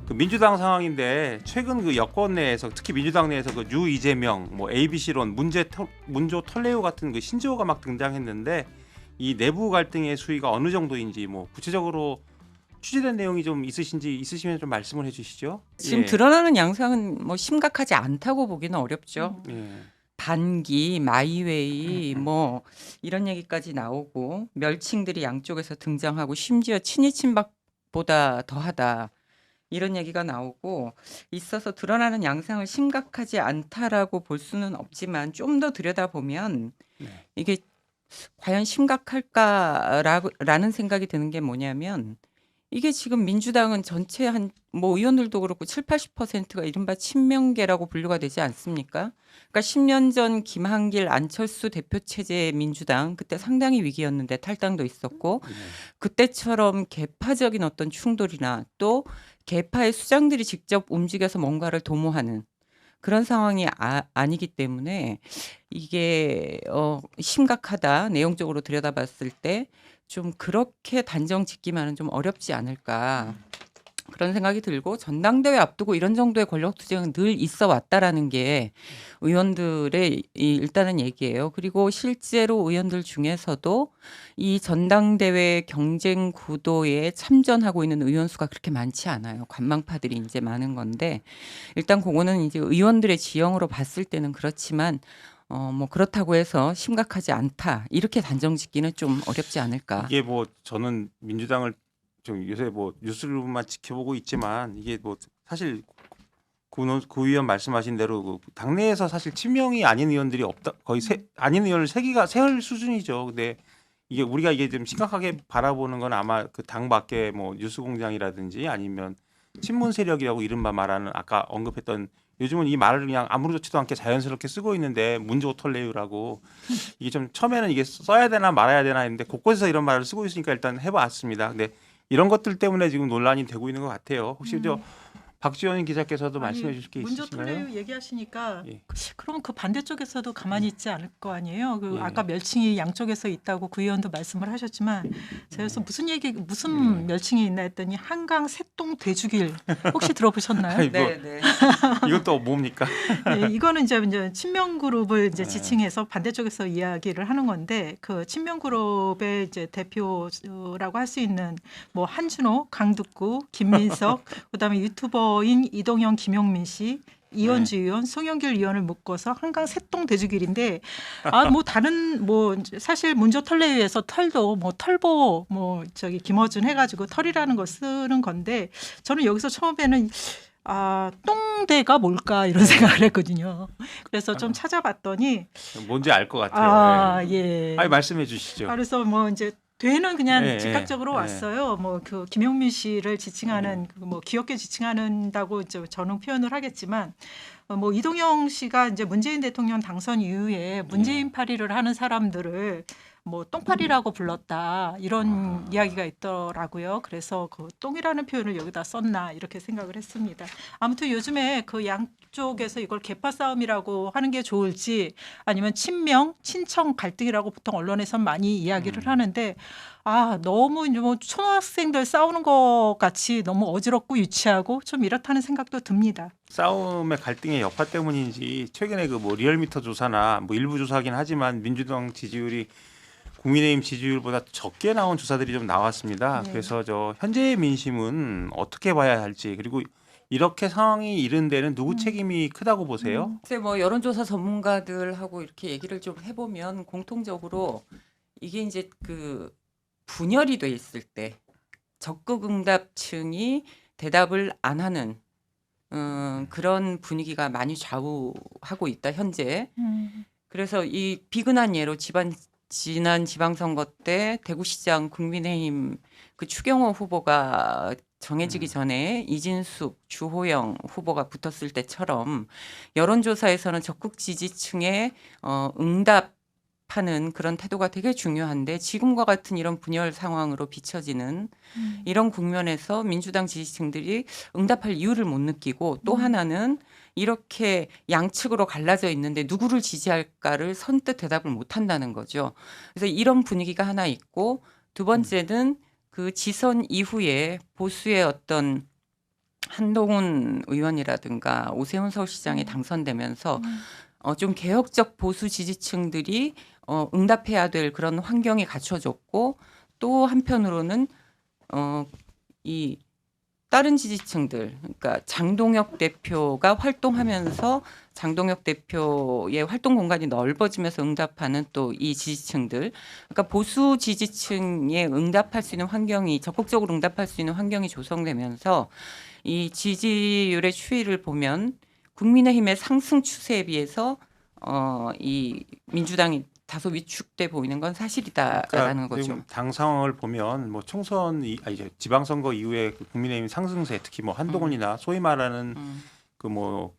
그 민주당 상황인데 최근 그 여권 내에서 특히 민주당 내에서 그 유 이재명, 뭐 ABC론, 문조 털레오 같은 그 신조어가 막 등장했는데 이 내부 갈등의 수위가 어느 정도인지 뭐 구체적으로 취재된 내용이 좀 있으시면 좀 말씀을 해주시죠. 지금 드러나는 양상은 뭐 심각하지 않다고 보기는 어렵죠. 예. 반기, 마이웨이 뭐 이런 얘기까지 나오고 멸칭들이 양쪽에서 등장하고 심지어 친이 친박보다 더하다. 이런 얘기가 나오고 있어서 드러나는 양상을 심각하지 않다라고 볼 수는 없지만 좀 더 들여다보면 네. 이게 과연 심각할까라는 생각이 드는 게 뭐냐면 이게 지금 민주당은 전체 한 뭐 의원들도 그렇고 7, 80%가 이른바 친명계라고 분류가 되지 않습니까? 그러니까 10년 전 김한길, 안철수 대표 체제의 민주당 그때 상당히 위기였는데 탈당도 있었고 네. 그때처럼 계파적인 어떤 충돌이나 또 계파의 수장들이 직접 움직여서 뭔가를 도모하는 그런 상황이 아니기 때문에 이게 심각하다. 내용적으로 들여다봤을 때 좀 그렇게 단정 짓기만은 좀 어렵지 않을까. 그런 생각이 들고 전당대회 앞두고 이런 정도의 권력 투쟁은 늘 있어 왔다라는 게 의원들의 일단은 얘기예요. 그리고 실제로 의원들 중에서도 이 전당대회 경쟁 구도에 참전하고 있는 의원 수가 그렇게 많지 않아요. 관망파들이 이제 많은 건데 일단 그거는 이제 의원들의 지형으로 봤을 때는 그렇지만 뭐 그렇다고 해서 심각하지 않다. 이렇게 단정 짓기는 좀 어렵지 않을까. 이게 뭐 저는 민주당을 좀 요새 뭐 뉴스로만 지켜보고 있지만 이게 뭐 사실 구 의원 말씀하신 대로 그 당내에서 사실 친명이 아닌 의원들이 없다 거의 아닌 의원을 세울 수준이죠. 근데 우리가 이게 좀 심각하게 바라보는 건 아마 그 당 밖에 뭐 뉴스공장이라든지 아니면 친문 세력이라고 이른바 말하는 아까 언급했던 요즘은 이 말을 그냥 아무렇지도 않게 자연스럽게 쓰고 있는데 문조 털레유라고 이게 좀 처음에는 이게 써야 되나 말아야 되나 했는데 곳곳에서 이런 말을 쓰고 있으니까 일단 해봤습니다. 근데 이런 것들 때문에 지금 논란이 되고 있는 것 같아요. 혹시 저 박지원 기자께서도 말씀해 주실 게 문조 있으신가요? 털레유 얘기하시니까 예. 그럼 그 반대쪽에서도 가만히 있지 않을 거 아니에요. 그 예. 아까 멸칭이 양쪽에서 있다고 구 의원도 말씀을 하셨지만 제가 그래서 무슨 멸칭이 있나 했더니 한강 새똥 돼지길 혹시 들어보셨나요? 아이고, 네. 이것도 뭡니까? 네, 이거는 이제 친명 그룹을 이제 네. 지칭해서 반대쪽에서 이야기를 하는 건데 그 친명 그룹의 이제 대표라고 할 수 있는 뭐 한준호, 강득구, 김민석, 그다음에 유튜버인 이동영, 김용민 씨, 이현주 의원, 송영길 의원을 묶어서 한강 새똥 돼지길인데 뭐 다른 뭐 사실 문조 털레위에서 털도 뭐 털보 뭐 저기 김어준 해가지고 털이라는 걸 쓰는 건데 저는 여기서 처음에는 똥대가 뭘까 이런 생각을 했거든요. 그래서 좀 찾아봤더니 뭔지 알 것 같아요. 예. 예. 아니 말씀해 주시죠. 그래서 뭐 이제 되는 그냥 예, 즉각적으로 예. 왔어요. 뭐 그 김용민 씨를 지칭하는 뭐 귀엽게 지칭한다고 이제 저는 표현을 하겠지만 뭐 이동영 씨가 이제 문재인 대통령 당선 이후에 문재인 파리를 하는 사람들을 뭐 똥파리라고 불렀다 이런 이야기가 있더라고요. 그래서 그 똥이라는 표현을 여기다 썼나 이렇게 생각을 했습니다. 아무튼 요즘에 그 양쪽에서 이걸 계파 싸움이라고 하는 게 좋을지 아니면 친명, 친청 갈등이라고 보통 언론에선 많이 이야기를 하는데 너무 뭐 초등학생들 싸우는 것 같이 너무 어지럽고 유치하고 좀 이렇다는 생각도 듭니다. 싸움의 갈등의 여파 때문인지 최근에 그 뭐 리얼미터 조사나 뭐 일부 조사긴 하지만 민주당 지지율이 국민의힘 지지율보다 적게 나온 조사들이 좀 나왔습니다. 네. 그래서 저 현재의 민심은 어떻게 봐야 할지 그리고 이렇게 상황이 이른 데는 누구 책임이 크다고 보세요? 글쎄 뭐 여론조사 전문가들하고 이렇게 얘기를 좀 해보면 공통적으로 이게 이제 그 분열이 돼 있을 때 적극 응답층이 대답을 안 하는 그런 분위기가 많이 좌우하고 있다 현재. 그래서 이 비근한 예로 지난 지방선거 때 대구시장 국민의힘 그 추경호 후보가 정해지기 전에 이진숙, 주호영 후보가 붙었을 때처럼 여론조사에서는 적극 지지층의 응답하는 그런 태도가 되게 중요한데 지금과 같은 이런 분열 상황으로 비춰지는 이런 국면에서 민주당 지지층들이 응답할 이유를 못 느끼고 또 하나는 이렇게 양측으로 갈라져 있는데 누구를 지지할까를 선뜻 대답을 못 한다는 거죠. 그래서 이런 분위기가 하나 있고 두 번째는 그 지선 이후에 보수의 어떤 한동훈 의원이라든가 오세훈 서울시장이 당선되면서 좀 개혁적 보수 지지층들이 응답해야 될 그런 환경이 갖춰졌고 또 한편으로는 이 다른 지지층들, 그러니까 장동혁 대표가 활동하면서 장동혁 대표의 활동 공간이 넓어지면서 응답하는 또 이 지지층들, 그러니까 보수 지지층에 응답할 수 있는 환경이 적극적으로 응답할 수 있는 환경이 조성되면서 이 지지율의 추이를 보면 국민의힘의 상승 추세에 비해서 이 민주당이 다소 위축돼 보이는 건 사실이다라는 거죠. 지금 당 상황을 보면 뭐 총선 이제 지방선거 이후에 그 국민의힘 상승세 특히 뭐 한동훈이나 소위 말하는 그 뭐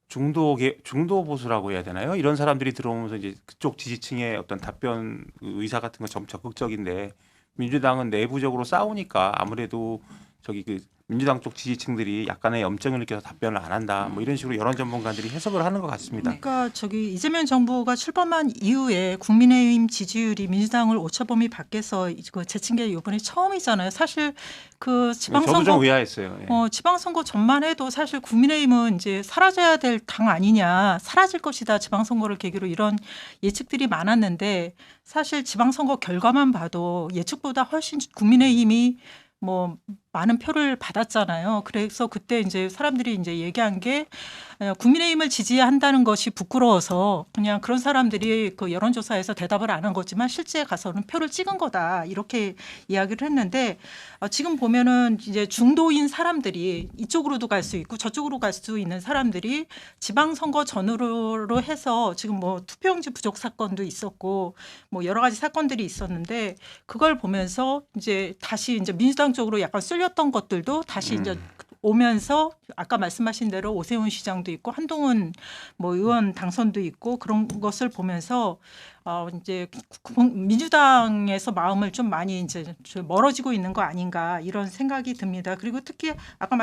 중도 보수라고 해야 되나요? 이런 사람들이 들어오면서 이제 그쪽 지지층의 어떤 답변 의사 같은 거 좀 적극적인데 민주당은 내부적으로 싸우니까 아무래도 저기 그 민주당 쪽 지지층들이 약간의 염증을 느껴서 답변을 안 한다. 뭐 이런 식으로 여론 전문가들이 해석을 하는 것 같습니다. 그러니까 저기 이재명 정부가 출범한 이후에 국민의힘 지지율이 민주당을 오차범위 밖에서 그 제친 게 이번이 처음이잖아요. 사실 그 저도 좀 지방선거 의아했어요. 예. 지방선거 전만 해도 사실 국민의힘은 이제 사라져야 될 당 아니냐, 사라질 것이다 지방선거를 계기로 이런 예측들이 많았는데 사실 지방선거 결과만 봐도 예측보다 훨씬 국민의힘이 뭐 많은 표를 받았잖아요. 그래서 그때 이제 사람들이 이제 얘기한 게 국민의힘을 지지한다는 것이 부끄러워서 그냥 그런 사람들이 그 여론조사에서 대답을 안 한 거지만 실제 가서는 표를 찍은 거다 이렇게 이야기를 했는데 지금 보면은 이제 중도인 사람들이 이쪽으로도 갈 수 있고 저쪽으로 갈 수 있는 사람들이 지방선거 전후로 해서 지금 뭐 투표용지 부족 사건도 있었고 뭐 여러 가지 사건들이 있었는데 그걸 보면서 이제 다시 이제 민주당 쪽으로 약간 쏠렸던 것들도 다시 이제 오면서 아까 말씀하신 대로 오세훈 시장도 있고 한동훈 뭐 의원 당선도 있고 그런 것을 보면서 이제 민주당에서 마음을 좀 많이 이제 좀 멀어지고 있는 거 아닌가 이런 생각이 듭니다. 그리고 특히 아까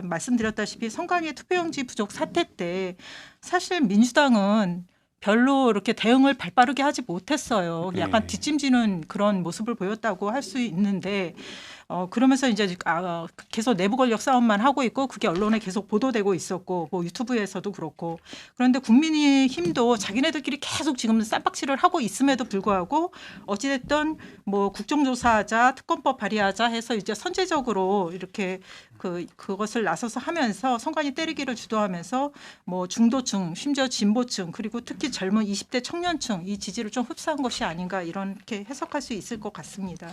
말씀드렸다시피 선관위 투표용지 부족 사태 때 사실 민주당은 별로 이렇게 대응을 발빠르게 하지 못했어요. 약간 네. 뒷짐지는 그런 모습을 보였다고 할 수 있는데 그러면서 이제 계속 내부 권력 싸움만 하고 있고 그게 언론에 계속 보도되고 있었고 뭐 유튜브에서도 그렇고 그런데 국민의힘도 자기네들끼리 계속 지금 쌈박질을 하고 있음에도 불구하고 어찌됐든 뭐 국정조사하자 특검법 발의하자 해서 이제 선제적으로 이렇게 그것을 나서서 하면서 선관위 때리기를 주도하면서 뭐 중도층 심지어 진보층 그리고 특히 젊은 20대 청년층 이 지지를 좀 흡수한 것이 아닌가 이렇게 해석할 수 있을 것 같습니다.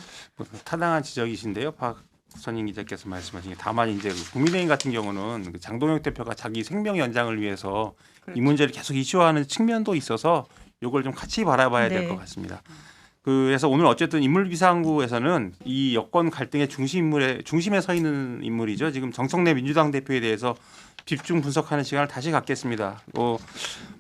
타당한 지적이신데요, 박선임 기자께서 말씀하신 게 다만 이제 국민의힘 같은 경우는 그 장동혁 대표가 자기 생명 연장을 위해서 그렇죠. 이 문제를 계속 이슈화하는 측면도 있어서 이걸 좀 같이 바라봐야 될 것 네. 같습니다. 그래서 오늘 어쨌든 인물비상구에서는 이 여권 갈등의 중심에 서 있는 인물이죠. 지금 정청래 민주당 대표에 대해서 집중 분석하는 시간을 다시 갖겠습니다.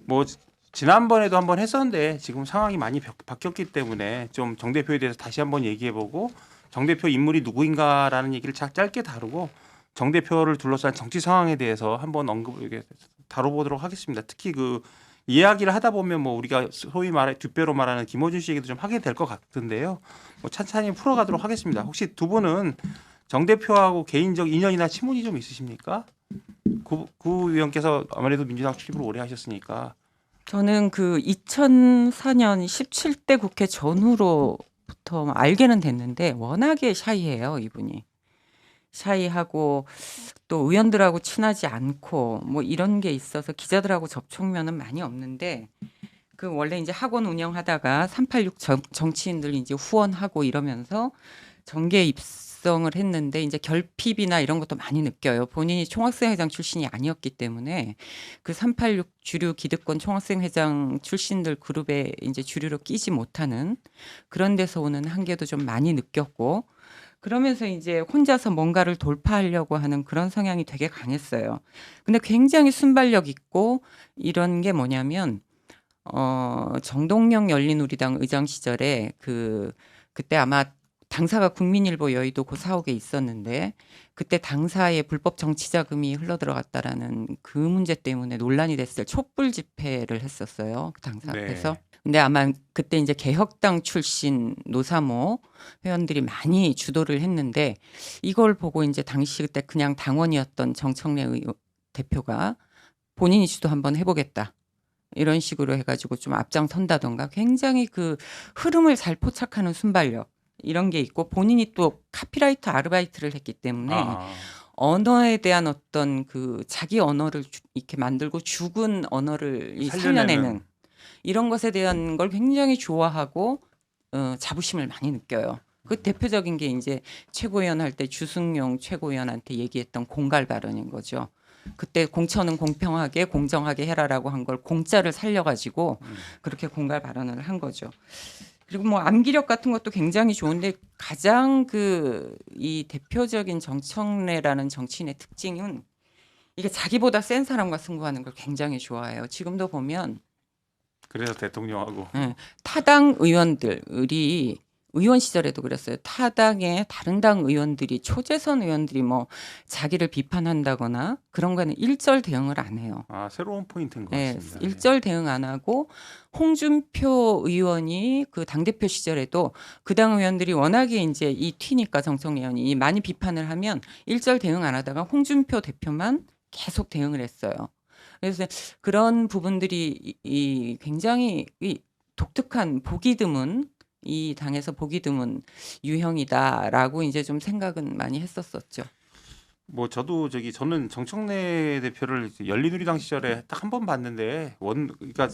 뭐 지난번에도 한번 했었는데 지금 상황이 많이 바뀌었기 때문에 좀 정 대표에 대해서 다시 한번 얘기해보고 정 대표 인물이 누구인가라는 얘기를 짧게 다루고 정 대표를 둘러싼 정치 상황에 대해서 한번 다뤄보도록 하겠습니다. 특히 그 이야기를 하다 보면 뭐 우리가 소위 말해 뒷배로 말하는 김어준 씨 얘기도 좀 하게 될 것 같은데요. 뭐 찬찬히 풀어가도록 하겠습니다. 혹시 두 분은 정 대표하고 개인적 인연이나 친분이 좀 있으십니까? 구 의원께서 아무래도 민주당 출입을 오래 하셨으니까. 저는 그 2004년 17대 국회 전후로부터 알게는 됐는데 워낙에 샤이해요, 이분이. 샤이하고 또 의원들하고 친하지 않고 뭐 이런 게 있어서 기자들하고 접촉면은 많이 없는데 그 원래 이제 학원 운영하다가 386 정치인들 이제 후원하고 이러면서 정계에 입성을 했는데 이제 결핍이나 이런 것도 많이 느껴요. 본인이 총학생회장 출신이 아니었기 때문에 그 386 주류 기득권 총학생회장 출신들 그룹에 이제 주류로 끼지 못하는 그런 데서 오는 한계도 좀 많이 느꼈고 그러면서 이제 혼자서 뭔가를 돌파하려고 하는 그런 성향이 되게 강했어요. 근데 굉장히 순발력 있고 이런 게 뭐냐면 정동영 열린우리당 의장 시절에 그때 아마 당사가 국민일보 여의도 그 사옥에 있었는데 그때 당사의 불법 정치자금이 흘러들어갔다라는 그 문제 때문에 논란이 됐을 때 촛불 집회를 했었어요. 그 당사 네. 앞에서. 근데 아마 그때 이제 개혁당 출신 노사모 회원들이 많이 주도를 했는데 이걸 보고 이제 당시 그때 그냥 당원이었던 정청래 대표가 본인이 주도 한번 해보겠다. 이런 식으로 해가지고 좀 앞장선다던가 굉장히 그 흐름을 잘 포착하는 순발력 이런 게 있고 본인이 또 카피라이터 아르바이트를 했기 때문에 언어에 대한 어떤 그 자기 언어를 이렇게 만들고 죽은 언어를 살려내는 이런 것에 대한 걸 굉장히 좋아하고 자부심을 많이 느껴요. 그 대표적인 게 이제 최고위원 할 때 주승용 최고위원한테 얘기했던 공갈 발언인 거죠. 그때 공천은 공평하게 공정하게 해라라고 한 걸 공짜를 살려가지고 그렇게 공갈 발언을 한 거죠. 그리고 뭐 암기력 같은 것도 굉장히 좋은데 가장 그 이 대표적인 정청래라는 정치인의 특징은 이게 자기보다 센 사람과 승부하는 걸 굉장히 좋아해요. 지금도 보면 그래서 대통령하고 타당 의원들이 의원 시절에도 그랬어요. 타당의 다른 당 의원들이 초재선 의원들이 뭐 자기를 비판한다거나 그런 거는 일절 대응을 안 해요. 새로운 포인트인 것 네, 같습니다. 일절 대응 안 하고 홍준표 의원이 그 당대표 시절에도 그 당 의원들이 워낙에 이제 이 튀니까 정청래 의원이 많이 비판을 하면 일절 대응 안 하다가 홍준표 대표만 계속 대응을 했어요. 그래서 그런 부분들이 이 굉장히 이 독특한 보기 드문 이 당에서 보기 드문 유형이다라고 이제 좀 생각은 많이 했었었죠. 뭐 저는 정청래 대표를 열린우리당 시절에 딱 한 번 봤는데 그러니까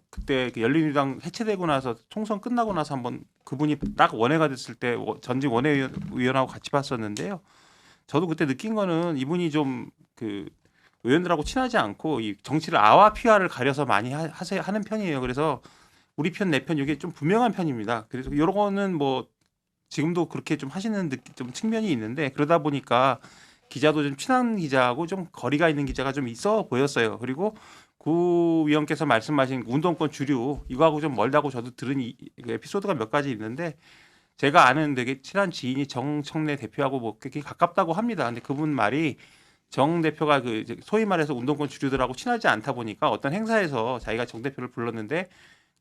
그때 그 열린우리당 해체되고 나서 총선 끝나고 나서 한번 그분이 딱 원외가 됐을 때 전직 원외의원하고 같이 봤었는데요. 저도 그때 느낀 거는 이분이 좀 그 의원들하고 친하지 않고 이 정치를 아와 피와를 가려서 많이 하는 편이에요. 그래서 우리 편 내 편 이게 좀 분명한 편입니다. 그래서 이런 거는 뭐 지금도 그렇게 좀 하시는 좀 측면이 있는데 그러다 보니까 기자도 좀 친한 기자하고 좀 거리가 있는 기자가 좀 있어 보였어요. 그리고 구 위원께서 말씀하신 운동권 주류 이거하고 좀 멀다고 저도 들은 에피소드가 몇 가지 있는데 제가 아는 되게 친한 지인이 정청래 대표하고 뭐 그렇게 가깝다고 합니다. 근데 그분 말이 정 대표가 그 소위 말해서 운동권 주류들하고 친하지 않다 보니까 어떤 행사에서 자기가 정 대표를 불렀는데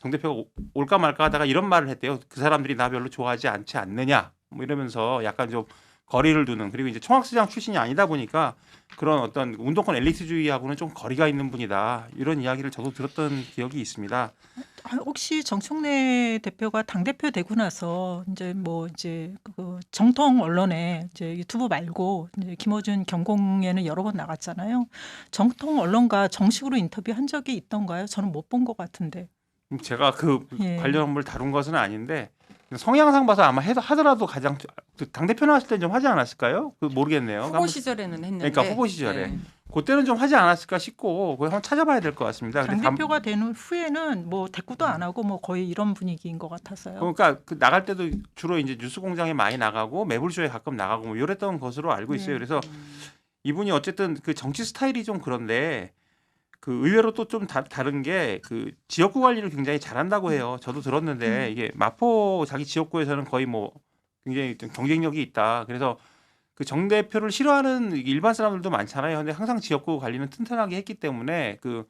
정 대표가 올까 말까 하다가 이런 말을 했대요. 그 사람들이 나 별로 좋아하지 않지 않느냐 뭐 이러면서 약간 좀 거리를 두는 그리고 이제 총학시장 출신이 아니다 보니까 그런 어떤 운동권 엘리트주의하고는 좀 거리가 있는 분이다 이런 이야기를 저도 들었던 기억이 있습니다. 혹시 정청래 대표가 당 대표 되고 나서 이제 그 정통 언론에 이제 유튜브 말고 이제 김어준 경공에는 여러 번 나갔잖아요. 정통 언론과 정식으로 인터뷰한 적이 있던가요? 저는 못 본 것 같은데. 제가 그 예. 관련 업무를 다룬 것은 아닌데 성향상 봐서 아마 하더라도 가장 당 대표 나왔을 때는 좀 하지 않았을까요? 그 모르겠네요. 후보 시절에는 했는데. 그러니까 후보 시절에 네. 그때는 좀 하지 않았을까 싶고 그걸 한번 찾아봐야 될 것 같습니다. 당 대표가 되는 후에는 뭐 대꾸도 안 하고 뭐 거의 이런 분위기인 것 같아서요. 그러니까 그 나갈 때도 주로 이제 뉴스공장에 많이 나가고 매불쇼에 가끔 나가고 뭐 이랬던 것으로 알고 있어요. 그래서 이분이 어쨌든 그 정치 스타일이 좀 그런데 그 의외로 또 좀 다른 게 그 지역구 관리를 굉장히 잘한다고 해요. 저도 들었는데 이게 마포 자기 지역구에서는 거의 뭐 굉장히 좀 경쟁력이 있다. 그래서 그 정 대표를 싫어하는 일반 사람들도 많잖아요. 근데 항상 지역구 관리는 튼튼하게 했기 때문에 그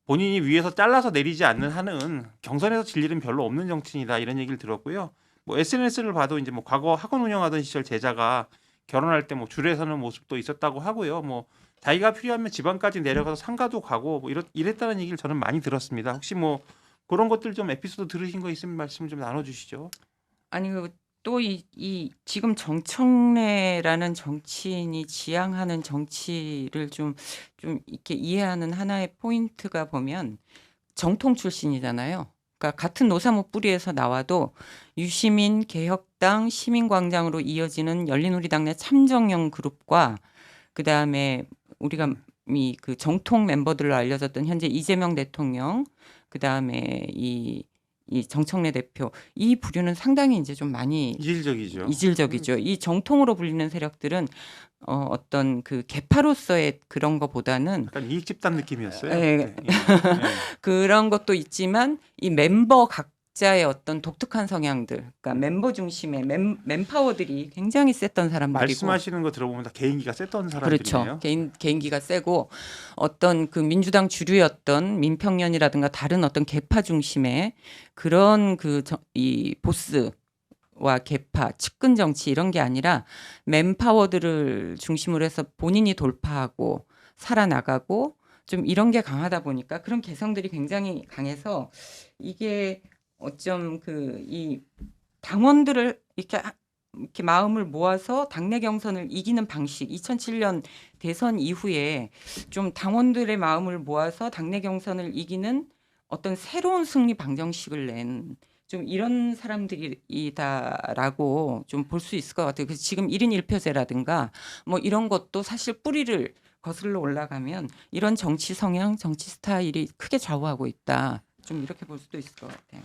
본인이 위에서 잘라서 내리지 않는 한은 경선에서 질 일은 별로 없는 정치인이다 이런 얘기를 들었고요. 뭐 SNS를 봐도 이제 뭐 과거 학원 운영하던 시절 제자가 결혼할 때 뭐 줄에 서는 모습도 있었다고 하고요. 뭐 자기가 필요하면 지방까지 내려가서 상가도 가고 뭐 이랬다는 얘기를 저는 많이 들었습니다. 혹시 뭐 그런 것들 좀 에피소드 들으신 거 있으면 말씀 좀 나눠주시죠. 아니 또 이 지금 정청래라는 정치인이 지향하는 정치를 좀 이렇게 이해하는 하나의 포인트가 보면 정통 출신이잖아요. 그러니까 같은 노사모 뿌리에서 나와도 유시민 개혁당 시민광장으로 이어지는 열린우리당 내 참정형 그룹과 그 다음에 우리가 그 정통 멤버들로 알려졌던 현재 이재명 대통령, 그 다음에 이 정청래 대표 이 부류는 상당히 이제 좀 많이 이질적이죠. 이 정통으로 불리는 세력들은 어떤 그 개파로서의 그런 것보다는 약간 이익 집단 느낌이었어요. 네. 네. 그런 것도 있지만 이 멤버 각자의 어떤 독특한 성향들, 그러니까 멤버 중심의 맨파워들이 굉장히 셌던 사람들이고. 말씀하시는 거 들어보면 다 개인기가 셌던 사람들이네요. 그렇죠. 개인기가 세고 어떤 그 민주당 주류였던 민평연이라든가 다른 어떤 계파 중심의 그런 이 보스와 계파, 측근 정치 이런 게 아니라 맨파워들을 중심으로 해서 본인이 돌파하고 살아나가고 좀 이런 게 강하다 보니까 그런 개성들이 굉장히 강해서 이게 어쩜 이 당원들을 이렇게 마음을 모아서 당내 경선을 이기는 방식 2007년 대선 이후에 좀 당원들의 마음을 모아서 당내 경선을 이기는 어떤 새로운 승리 방정식을 낸 좀 이런 사람들이다라고 좀 볼 수 있을 것 같아요. 그래서 지금 1인 1표제라든가 뭐 이런 것도 사실 뿌리를 거슬러 올라가면 이런 정치 성향, 정치 스타일이 크게 좌우하고 있다. 좀 이렇게 볼 수도 있을 것 같아요.